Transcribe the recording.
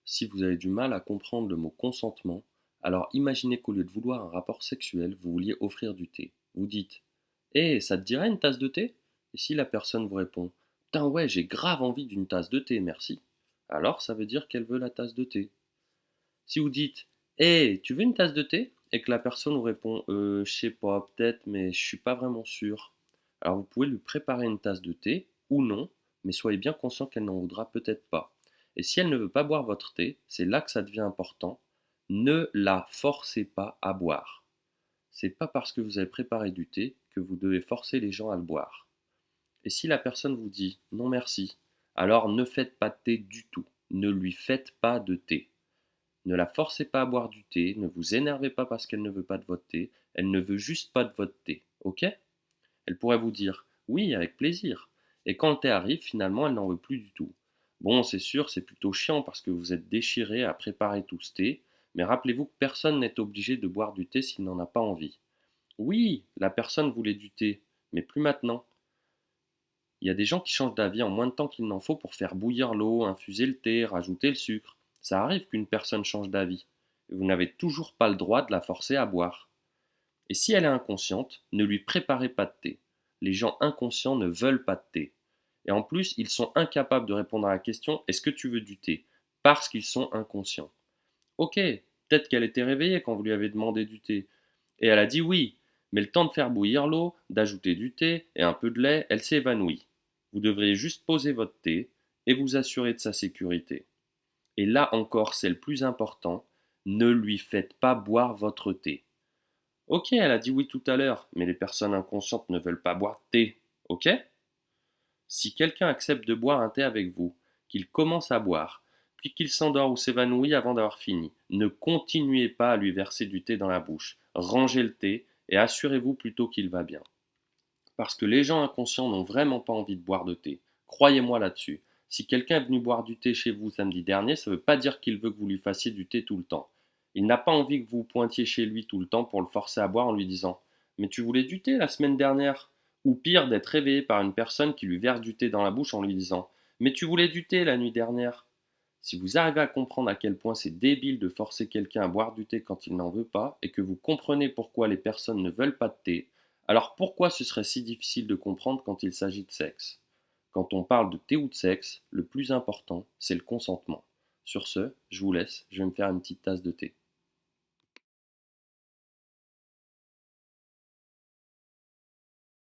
Si vous avez du mal à comprendre le mot consentement, alors imaginez qu'au lieu de vouloir un rapport sexuel, vous vouliez offrir du thé. Vous dites: «Eh, ça te dirait une tasse de thé?» Et si la personne vous répond: «Putain, ouais, j'ai grave envie d'une tasse de thé, merci», alors ça veut dire qu'elle veut la tasse de thé. Si vous dites: «Eh, tu veux une tasse de thé?» et que la personne vous répond: je sais pas, peut-être, mais je suis pas vraiment sûr», alors vous pouvez lui préparer une tasse de thé ou non, mais soyez bien conscient qu'elle n'en voudra peut-être pas. Et si elle ne veut pas boire votre thé, c'est là que ça devient important. Ne la forcez pas à boire. C'est pas parce que vous avez préparé du thé que vous devez forcer les gens à le boire. Et si la personne vous dit non merci, alors ne faites pas de thé du tout. Ne lui faites pas de thé. Ne la forcez pas à boire du thé, ne vous énervez pas parce qu'elle ne veut pas de votre thé, elle ne veut juste pas de votre thé, ok? Elle pourrait vous dire oui, avec plaisir. Et quand le thé arrive, finalement, elle n'en veut plus du tout. Bon, c'est sûr, c'est plutôt chiant parce que vous êtes déchiré à préparer tout ce thé, mais rappelez-vous que personne n'est obligé de boire du thé s'il n'en a pas envie. Oui, la personne voulait du thé, mais plus maintenant. Il y a des gens qui changent d'avis en moins de temps qu'il n'en faut pour faire bouillir l'eau, infuser le thé, rajouter le sucre. Ça arrive qu'une personne change d'avis. Et vous n'avez toujours pas le droit de la forcer à boire. Et si elle est inconsciente, ne lui préparez pas de thé. Les gens inconscients ne veulent pas de thé. Et en plus, ils sont incapables de répondre à la question: est-ce que tu veux du thé? Parce qu'ils sont inconscients. Ok, peut-être qu'elle était réveillée quand vous lui avez demandé du thé. Et elle a dit oui, mais le temps de faire bouillir l'eau, d'ajouter du thé et un peu de lait, elle s'est évanouie. Vous devriez juste poser votre thé et vous assurer de sa sécurité. Et là encore, c'est le plus important, ne lui faites pas boire votre thé. Ok, elle a dit oui tout à l'heure, mais les personnes inconscientes ne veulent pas boire de thé. Ok? Si quelqu'un accepte de boire un thé avec vous, qu'il commence à boire, puis qu'il s'endort ou s'évanouit avant d'avoir fini, ne continuez pas à lui verser du thé dans la bouche. Rangez le thé et assurez-vous plutôt qu'il va bien. Parce que les gens inconscients n'ont vraiment pas envie de boire de thé. Croyez-moi là-dessus. Si quelqu'un est venu boire du thé chez vous samedi dernier, ça ne veut pas dire qu'il veut que vous lui fassiez du thé tout le temps. Il n'a pas envie que vous pointiez chez lui tout le temps pour le forcer à boire en lui disant: «Mais tu voulais du thé la semaine dernière?» Ou pire, d'être réveillé par une personne qui lui verse du thé dans la bouche en lui disant: «Mais tu voulais du thé la nuit dernière?» Si vous arrivez à comprendre à quel point c'est débile de forcer quelqu'un à boire du thé quand il n'en veut pas, et que vous comprenez pourquoi les personnes ne veulent pas de thé, alors pourquoi ce serait si difficile de comprendre quand il s'agit de sexe? Quand on parle de thé ou de sexe, le plus important, c'est le consentement. Sur ce, je vous laisse, je vais me faire une petite tasse de thé.